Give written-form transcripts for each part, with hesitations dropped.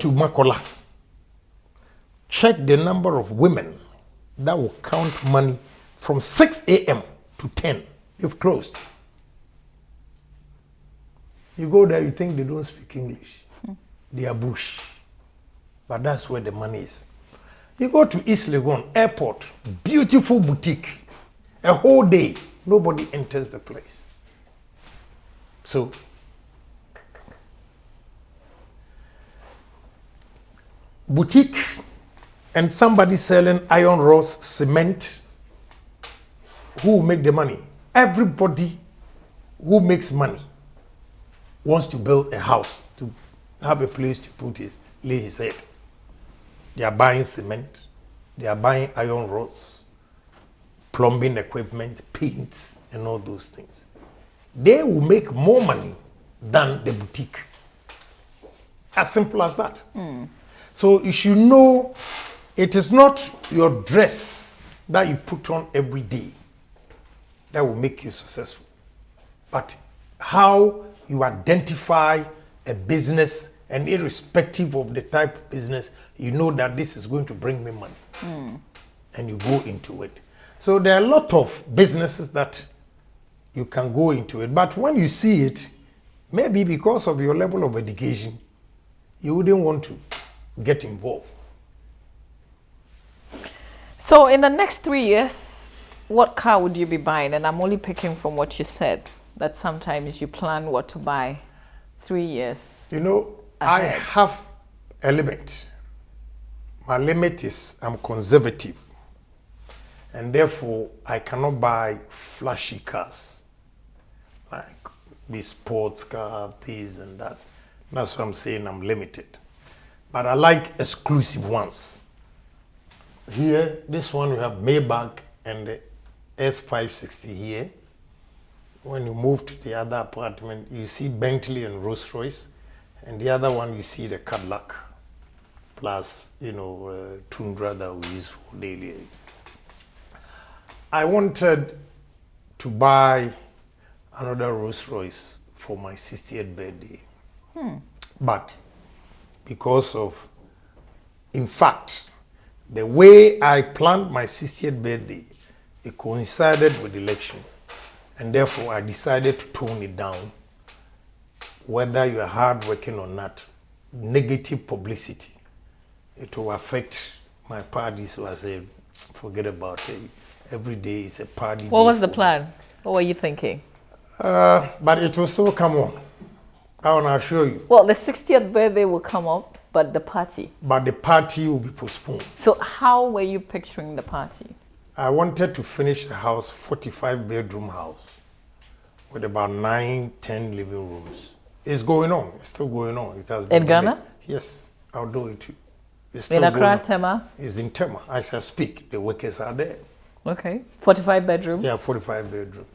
to Makola, check the number of women that will count money from 6 a.m. to 10. They've closed. You go there, you think they don't speak English. They are bush. But that's where the money is. You go to East Legon Airport, beautiful boutique. A whole day, nobody enters the place. So, boutique and somebody selling iron rods, cement, who will make the money? Everybody who makes money wants to build a house, to have a place to lay his head. They are buying cement, they are buying iron rods, plumbing equipment, paints, and all those things. They will make more money than the boutique. As simple as that. So you should know it is not your dress that you put on every day that will make you successful, but how you identify a business, and irrespective of the type of business, you know that this is going to bring me money. And you go into it. So there are a lot of businesses that you can go into it, but when you see it, maybe because of your level of education, you wouldn't want to get involved. So in the next 3 years, what car would you be buying? And I'm only picking from what you said, that sometimes you plan what to buy 3 years. You know, ahead. I have a limit. My limit is I'm conservative. And therefore, I cannot buy flashy cars. Like the sports car, this and that. That's what I'm saying, I'm limited. But I like exclusive ones. Here, this one we have Maybach and the S560 here. When you move to the other apartment, you see Bentley and Rolls Royce. And the other one, you see the Cadillac. Plus, Tundra that we use for daily. I wanted to buy another Rolls Royce for my 60th birthday. But because of, in fact, the way I planned my 60th birthday, it coincided with the election. And therefore, I decided to tone it down. Whether you are hardworking or not, negative publicity, it will affect my party. So I said, forget about it. Every day is a party. What was the plan? What were you thinking? But it will still come on. I want to assure you. Well, the 60th birthday will come up, but the party? But the party will be postponed. So how were you picturing the party? I wanted to finish a house, 45-bedroom house, with about 9, 10 living rooms. It's going on. It's still going on. It has been in Ghana? Yes, I'll do it too. It's still in Accra, Tema? It's in Tema. As I speak, the workers are there. Okay. 45 bedrooms? Yeah, 45 bedrooms.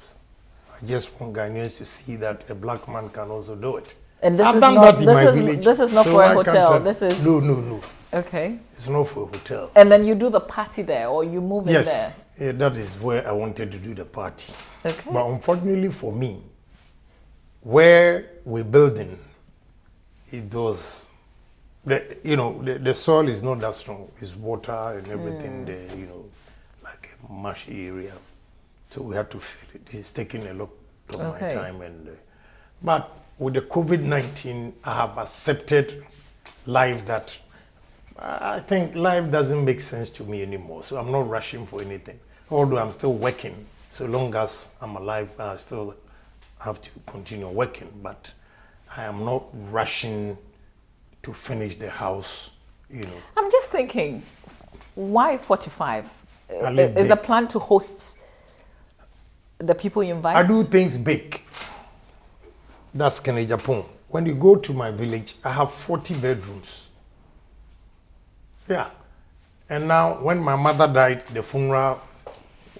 I just want Ghanaians to see that a black man can also do it. And this I've is done not, that in my village. This is not so for a hotel. This is no. Okay. It's not for a hotel. And then you do the party there, or you move in there? Yes, yeah, that is where I wanted to do the party. Okay. But unfortunately for me, where we're building, it does, the soil is not that strong. It's water and everything there, like a marshy area. So we had to fill it. It's taking a lot of my time. But with the COVID-19, I have accepted life that I think life doesn't make sense to me anymore. So I'm not rushing for anything. Although I'm still working, so long as I'm alive, I still have to continue working. But I am not rushing to finish the house, I'm just thinking, why 45? Is big. the plan to host the people you invite? I do things big. That's Agyapong. When you go to my village, I have 40 bedrooms. Yeah. And now, when my mother died, the funeral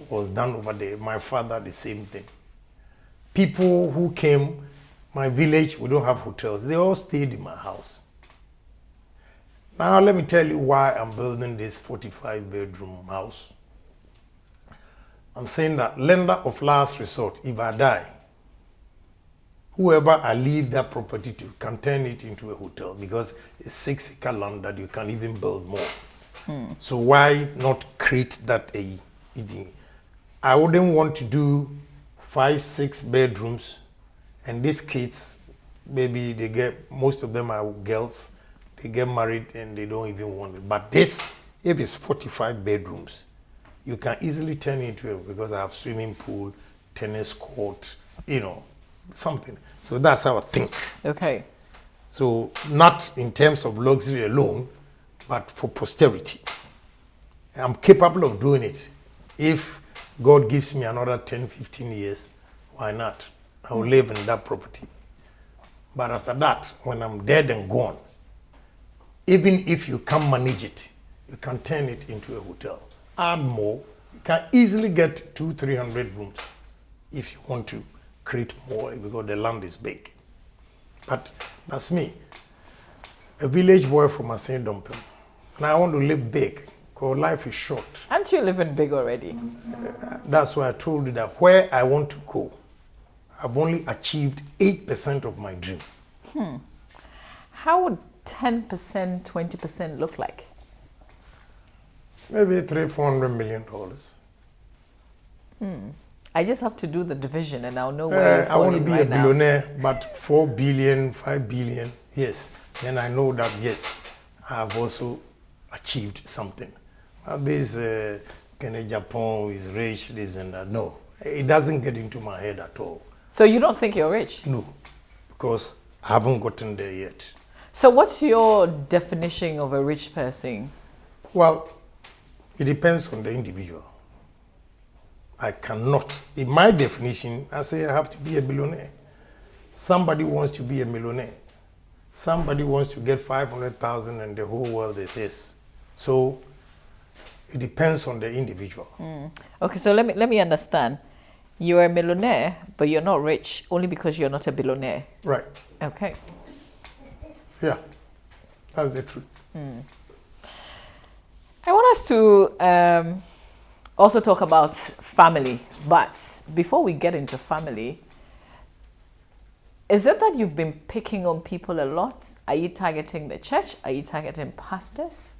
was done over there. My father, the same thing. People who came, my village, we don't have hotels. They all stayed in my house. Now, let me tell you why I'm building this 45-bedroom house. I'm saying that lender of last resort, if I die, whoever I leave that property to can turn it into a hotel because it's 6-acre land that you can even build more. So why not create that a thing? I wouldn't want to do 5-6 bedrooms, and these kids, maybe they get, most of them are girls, they get married and they don't even want it. But this, if it's 45 bedrooms, you can easily turn it into it because I have swimming pool, tennis court, you know, something. So that's how I think. Okay. So not in terms of luxury alone, but for posterity. I'm capable of doing it. If God gives me another 10, 15 years, why not? I will live in that property. But after that, when I'm dead and gone, even if you can't manage it, you can turn it into a hotel. Add more, you can easily get 200-300 rooms if you want to create more because the land is big. But that's me, a village boy from Asen Dumping. And I want to live big because life is short. Aren't you living big already? That's why I told you that where I want to go, I've only achieved 8% of my dream. How would 10%, 20% look like? Maybe $300-400 million. I just have to do the division and I'll know where you're I want to falling be right a now. billionaire, but 4 billion, 5 billion, yes. Then I know that, yes, I have also achieved something. This Agyapong is rich, this and that. No, it doesn't get into my head at all. So you don't think you're rich? No, because I haven't gotten there yet. So what's your definition of a rich person? Well, it depends on the individual. I cannot, in my definition, I say I have to be a billionaire. Somebody wants to be a millionaire. Somebody wants to get 500,000 and the whole world is his. So it depends on the individual. Okay, so let me understand. You're a millionaire, but you're not rich only because you're not a billionaire. Right. Okay. Yeah, that's the truth. I want us to also talk about family. But before we get into family, is it that you've been picking on people a lot? Are you targeting the church? Are you targeting pastors?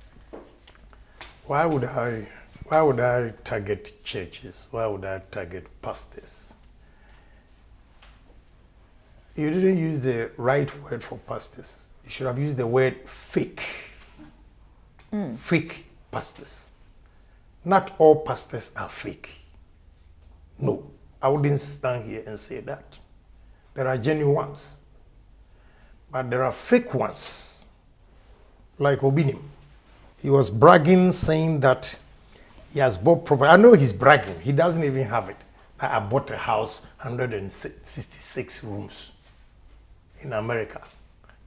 Why would I target churches? Why would I target pastors? You didn't use the right word for pastors. You should have used the word fake. Fake pastors. Not all pastors are fake. No, I wouldn't stand here and say that. There are genuine ones. But there are fake ones. Like Obinim. He was bragging, saying that he has bought property. I know he's bragging. He doesn't even have it. I bought a house, 166 rooms in America.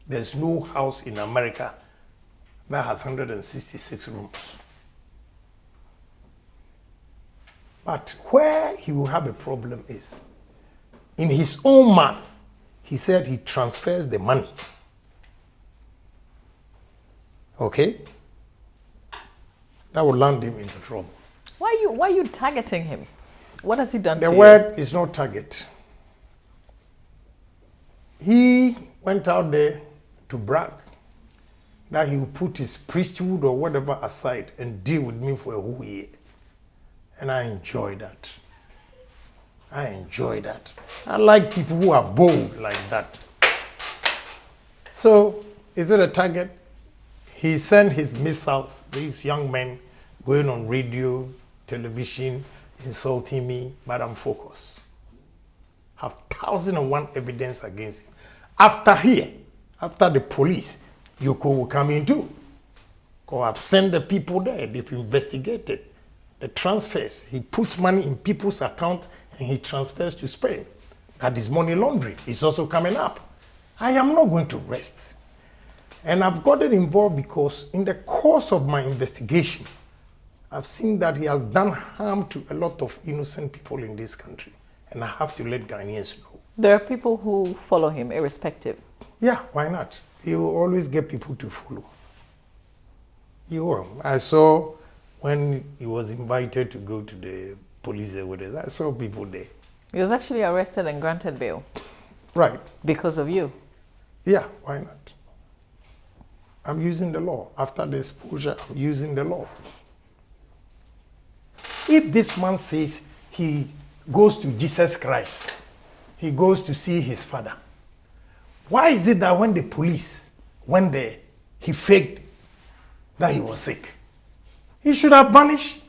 There's no house in America that has 166 rooms. But where he will have a problem is, in his own mouth, he said he transfers the money. Okay? That will land him into trouble. Why are you targeting him? What has he done to The you? word is not target. He went out there to brag that he would put his priesthood or whatever aside and deal with me for a whole year. And I enjoy that. I enjoy that. I like people who are bold like that. So, is it a target? He sent his missiles, these young men going on radio, television, insulting me, but I'm focused. Have 1,001 evidence against him. After here, after the police, Yoko will come in too. Because I've sent the people there, they've investigated the transfers. He puts money in people's account and he transfers to Spain. That is money laundering. It's also coming up. I am not going to rest. And I've gotten involved because in the course of my investigation, I've seen that he has done harm to a lot of innocent people in this country. And I have to let Ghanaians know. There are people who follow him irrespective. Yeah, why not? He will always get people to follow. He will. I saw when he was invited to go to the police with it, I saw people there. He was actually arrested and granted bail. Right. because of you. Yeah, why not? I'm using the law. After the exposure, I'm using the law. If this man says he goes to Jesus Christ, he goes to see his father, why is it that when the police went there, he faked that he was sick? He should have vanished.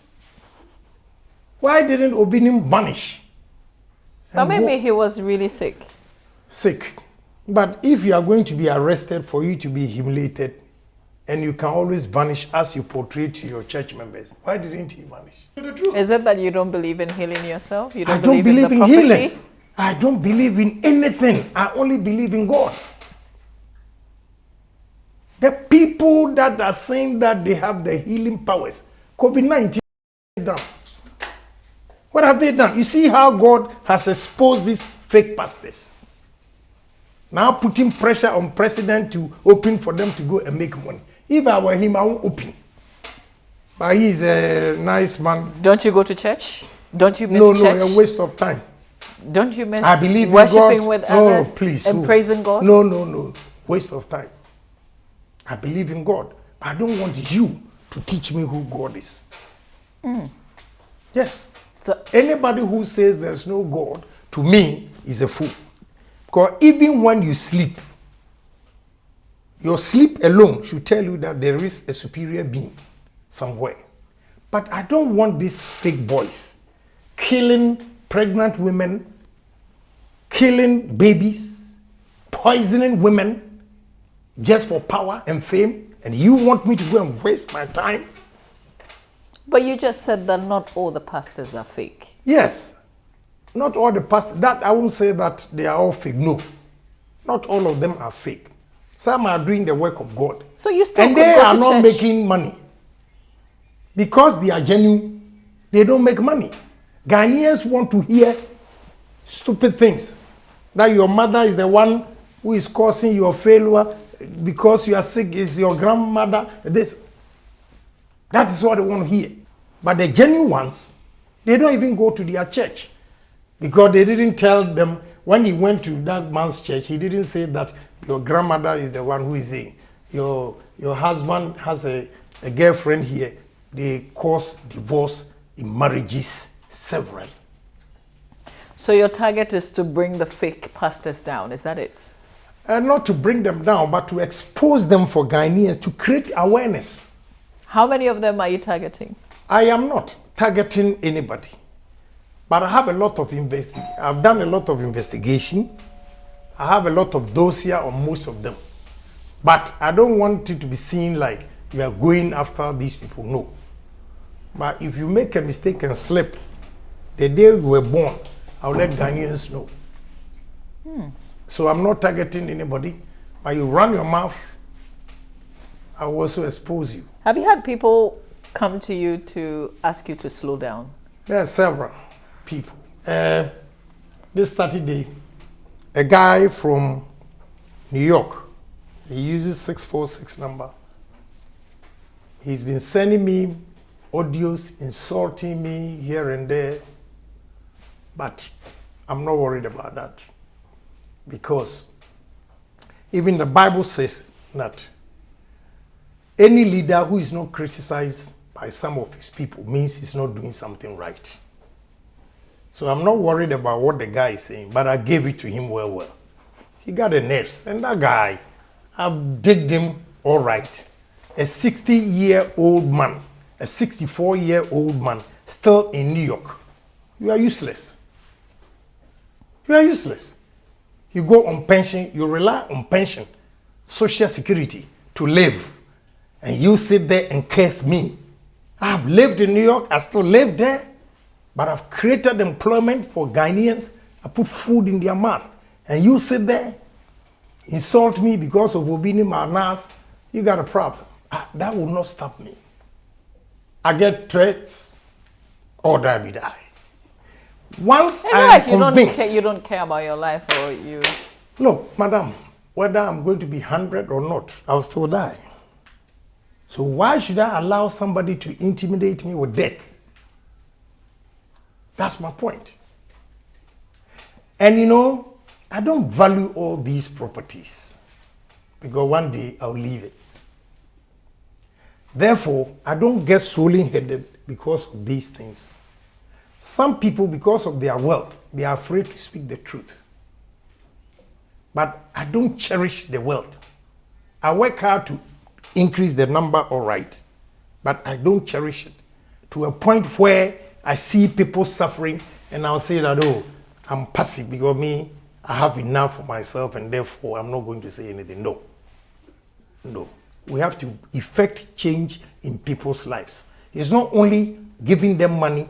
Why didn't Obinim vanish? But maybe he was really sick. Sick. But if you are going to be arrested for you to be humiliated, and you can always vanish as you portray to your church members, why didn't he vanish? The truth. Is it that you don't believe in healing yourself? You I don't don't believe in the in prophecy? healing. I don't believe in anything. I only believe in God. The people that are saying that they have the healing powers, COVID-19 done. What have they done? You see how God has exposed these fake pastors. Now putting pressure on president to open for them to go and make money. If I were him, I won't open. But he's a nice man. Don't you go to church? Don't you miss church? No, a waste of time. Don't you miss I believe worshiping in God. with others Please, and praising God? No. Waste of time. I believe in God. I don't want you to teach me who God is. Yes. So, Anybody who says there's no God, to me, is a fool. Because even when you sleep, your sleep alone should tell you that there is a superior being somewhere. But I don't want these fake boys killing pregnant women, killing babies, poisoning women just for power and fame. And you want me to go and waste my time? but you just said that not all the pastors are fake. Yes. Not all the pastors. That I won't say that they are all fake. No. Not all of them are fake. Some are doing the work of God. So you still And could they go are to not church. making money. Because they are genuine, they don't make money. Ghanaians want to hear stupid things. That your mother is the one who is causing your failure because you are sick, is your grandmother. This. That is what they want to hear. But the genuine ones, they don't even go to their church. Because they didn't tell them, when he went to that man's church, he didn't say that your grandmother is the one who is saying, your husband has a girlfriend here. They cause divorce in marriages several. So your target is to bring the fake pastors down, is that it? And not to bring them down, but to expose them for Ghanaians, to create awareness. How many of them are you targeting? I am not targeting anybody. But I have a lot of I've done a lot of investigation. I have a lot of dossier on most of them. But I don't want it to be seen like you are going after these people. No. But if you make a mistake and slip, the day you were born, I'll let Ghanaians know. So I'm not targeting anybody. But you run your mouth, I will also expose you. Have you had people come to you to ask you to slow down? There are several people. This Saturday, a guy from New York, he uses 646 number. He's been sending me audios insulting me here and there, but I'm not worried about that because even the Bible says that any leader who is not criticized by some of his people means he's not doing something right. So I'm not worried about what the guy is saying, but I gave it to him well. He got the nerves, and that guy, I've digged him all right. A 60-year-old man, a 64-year-old man, still in New York. You are useless. You are useless. You go on pension, you rely on pension, social security to live, and you sit there and curse me. I've lived in New York, I still live there, but I've created employment for Ghanaians. I put food in their mouth, and you sit there, insult me because of Obini Manas, you got a problem. That will not stop me. I get threats, or die be die. Once I am convinced, you don't care about your life, or you. Look, madam, whether I'm going to be 100 or not, I'll still die. So why should I allow somebody to intimidate me with death? That's my point. And you know, I don't value all these properties because one day I'll leave it. Therefore, I don't get swollen-headed because of these things. Some people, because of their wealth, they are afraid to speak the truth. But I don't cherish the wealth. I work hard to increase the number, all right, but I don't cherish it to a point where I see people suffering and I'll say that, oh, I'm passive because me, I have enough for myself and therefore I'm not going to say anything. No. No. We have to effect change in people's lives. It's not only giving them money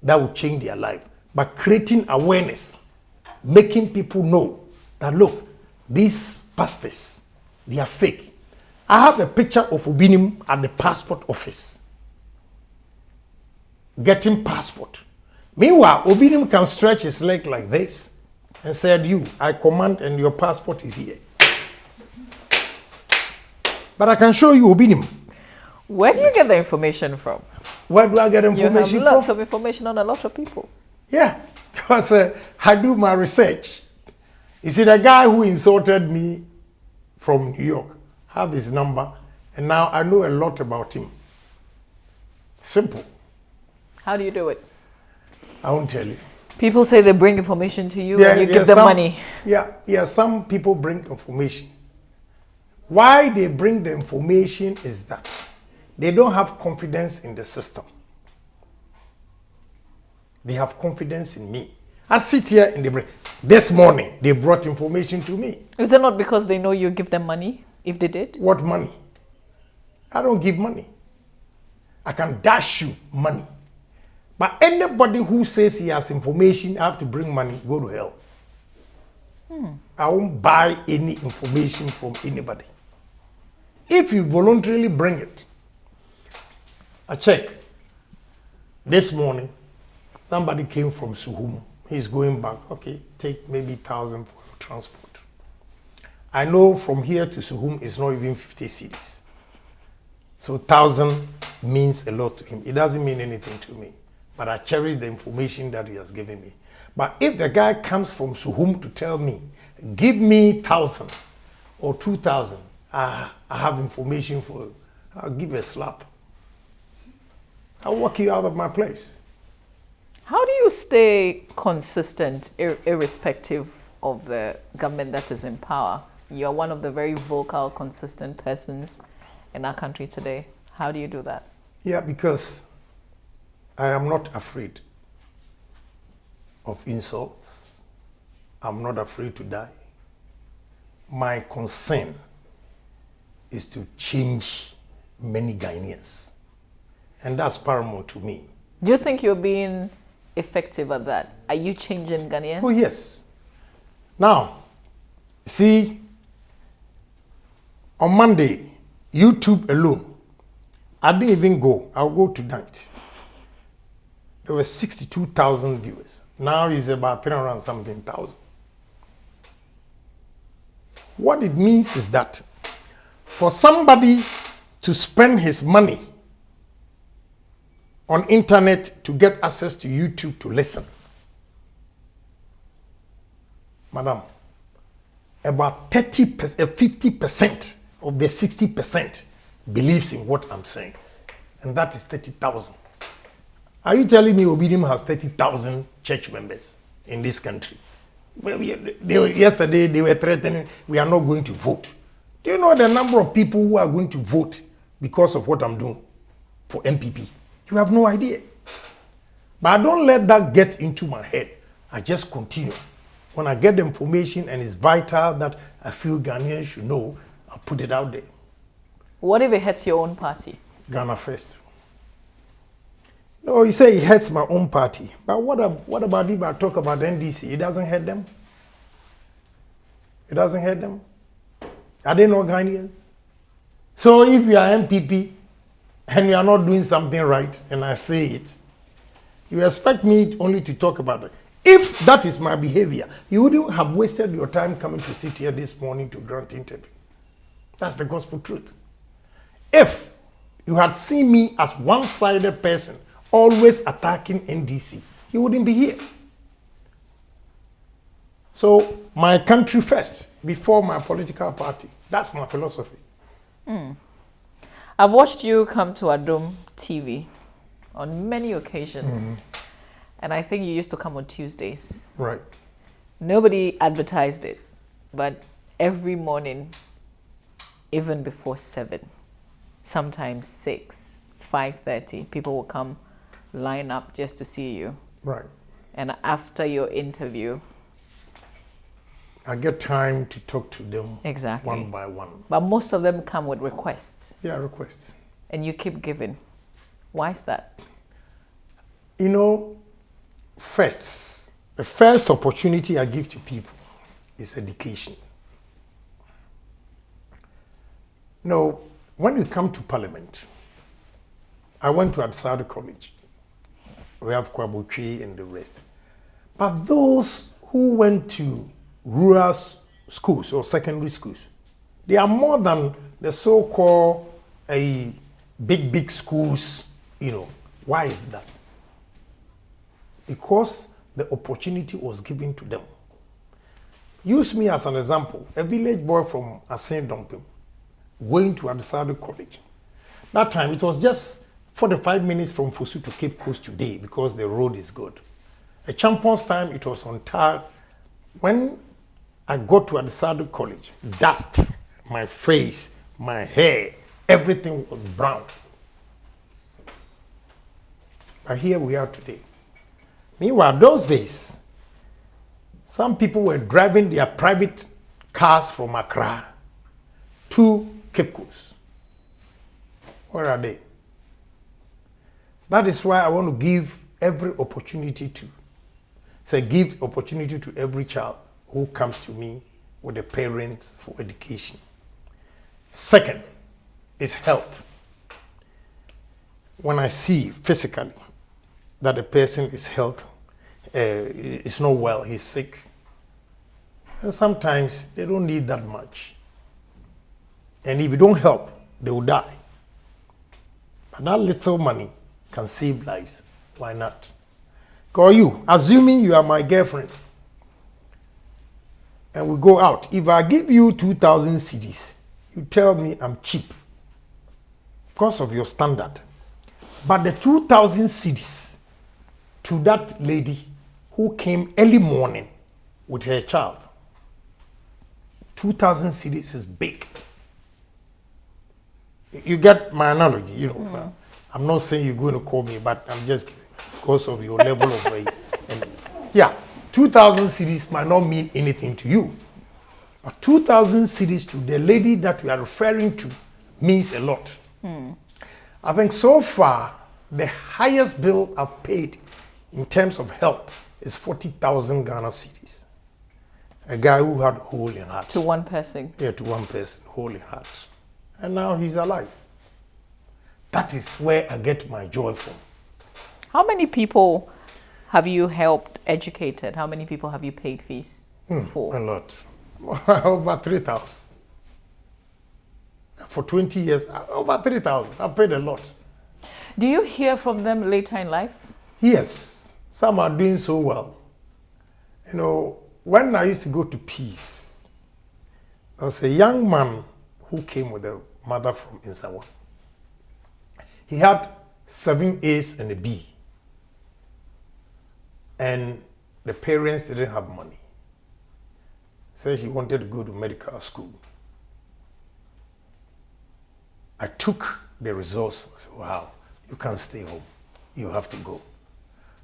that will change their life, but creating awareness, making people know that, look, these pastors, they are fake. I have a picture of Obinim at the passport office, getting passport. Meanwhile, Obinim can stretch his leg like this and said, you, I command and your passport is here. But I can show you Obinim. Where do you get the information from? Where do I get information from? You have lots of information on a lot of people. Yeah, because I do my research. You see, the guy who insulted me from New York, have his number, and now I know a lot about him. Simple. How do you do it? I won't tell you. People say they bring information to you and you give them money. Yeah, some people bring information. Why they bring the information is that they don't have confidence in the system. They have confidence in me. I sit here in the break. This morning, they brought information to me. Is it not because they know you give them money, if they did? What money? I don't give money. I can dash you money. But anybody who says he has information, I have to bring money, go to hell. I won't buy any information from anybody. If you voluntarily bring it, I check. This morning, somebody came from Suhum. He's going back. Okay, take maybe 1,000 for transport. I know from here to Suhum is not even 50 cedis. So 1,000 means a lot to him. It doesn't mean anything to me. But I cherish the information that he has given me. But if the guy comes from Suhum to tell me, give me 1,000 or 2,000, I have information for you, I'll give you a slap. I'll walk you out of my place. How do you stay consistent irrespective of the government that is in power? You're one of the very vocal, consistent persons in our country today. How do you do that? Yeah, because I am not afraid of insults. I'm not afraid to die. My concern is to change many Ghanaians. And that's paramount to me. Do you think you're being effective at that? Are you changing Ghanaians? Oh, yes. Now, see, on Monday, YouTube alone, I didn't even go. I'll go tonight. There were 62,000 viewers. Now it's about 300 something thousand. What it means is that for somebody to spend his money on internet to get access to YouTube to listen, madam, about 50% of the 60% believes in what I'm saying. And that is 30,000. Are you telling me Obidim has 30,000 church members in this country? Well, yesterday they were threatening, we are not going to vote. Do you know the number of people who are going to vote because of what I'm doing for MPP? You have no idea. But I don't let that get into my head. I just continue. When I get the information and it's vital that I feel Ghanaians should know, I'll put it out there. What if it hurts your own party? Ghana first. No, you say it hurts my own party. But what about if I talk about NDC? It doesn't hurt them? It doesn't hurt them? Are they not Ghanaians? So if you are MPP and you are not doing something right, and I say it, you expect me only to talk about it. If that is my behavior, you wouldn't have wasted your time coming to sit here this morning to grant interview. That's the gospel truth. If you had seen me as one-sided person, always attacking NDC, you wouldn't be here. So my country first, before my political party. That's my philosophy. I've watched you come to Adom TV on many occasions, and I think you used to come on Tuesdays. Right. Nobody advertised it, but every morning, even before 7, sometimes 6, 5:30, people will come line up just to see you. Right. And after your interview, I get time to talk to them exactly, one by one. but most of them come with requests. Yeah, requests. And you keep giving. Why is that? You know, the first opportunity I give to people is education. No, when we come to Parliament, I went to Adsado College. We have Kwabotwi and the rest. But those who went to rural schools or secondary schools, they are more than the so-called big schools, Why is that? Because the opportunity was given to them. Use me as an example. A village boy from Asin Dompim going to Adsado College. That time it was just 45 minutes from Fosu to Cape Coast today because the road is good. A Champions time it was on tar. When I got to Adsado College, dust, my face, my hair, everything was brown. But here we are today. Meanwhile, those days, some people were driving their private cars from Accra to Cape Coast. Where are they? That is why I want to give every opportunity give opportunity to every child who comes to me with the parents for education. Second is health. When I see physically that a person is not well, he's sick, and sometimes they don't need that much. And if you don't help, they will die. But that little money can save lives. Why not? Because assuming you are my girlfriend, and we go out, if I give you 2,000 cedis, you tell me I'm cheap because of your standard. But the 2,000 cedis to that lady who came early morning with her child, 2,000 cedis is big. You get my analogy, I'm not saying you're going to call me, but I'm just giving because of your level of and 2,000 cedis might not mean anything to you. But 2,000 cedis to the lady that we are referring to means a lot. I think so far, the highest bill I've paid in terms of help is 40,000 Ghana cedis. A guy who had hole in heart. To one person? Yeah, to one person, hole in heart. And now he's alive. That is where I get my joy from. How many people have you helped educated? How many people have you paid fees for? A lot. Over 3,000. For 20 years, over 3,000. I've paid a lot. Do you hear from them later in life? Yes. Some are doing so well. When I used to go to Peace, there was a young man who came with a mother from Insawa. He had 7 A's and a B. And the parents didn't have money. Said he wanted to go to medical school. I took the results and said, wow, you can't stay home. You have to go.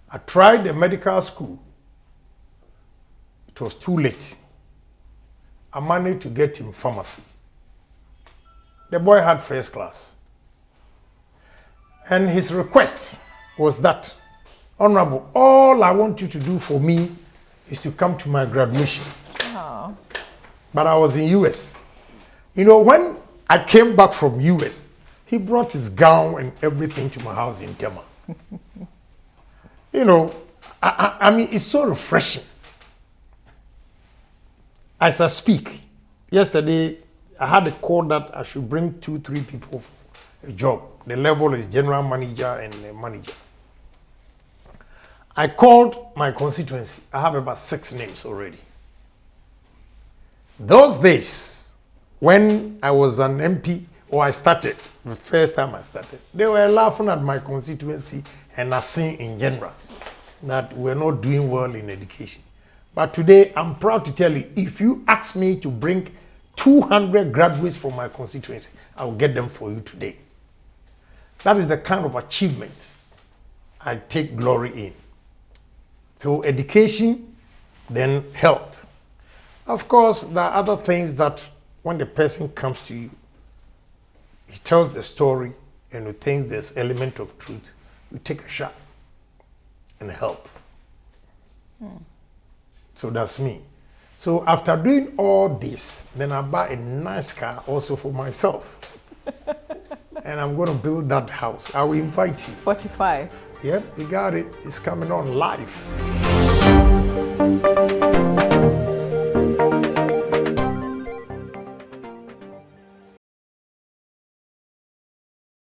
I tried the medical school. It was too late. I managed to get him pharmacy. The boy had first class. And his request was that, Honorable, all I want you to do for me is to come to my graduation. Oh. But I was in US. When I came back from US, he brought his gown and everything to my house in Tema. I mean, it's so refreshing. As I speak, yesterday, I had a call that I should bring 2-3 people for a job. The level is general manager and a manager. I called my constituency. I have about 6 names already. Those days, when I was an MP, or I started, the first time I started, they were laughing at my constituency and Asin in general, that we're not doing well in education. But today, I'm proud to tell you, if you ask me to bring 200 graduates from my constituency, I'll get them for you today. That is the kind of achievement I take glory in. So education, then health. Of course, there are other things that when the person comes to you, he tells the story and he thinks there's element of truth, you take a shot and help. So that's me. So after doing all this, then I buy a nice car also for myself. And I'm going to build that house. I will invite you. 45. Yep, you got it. It's coming on live.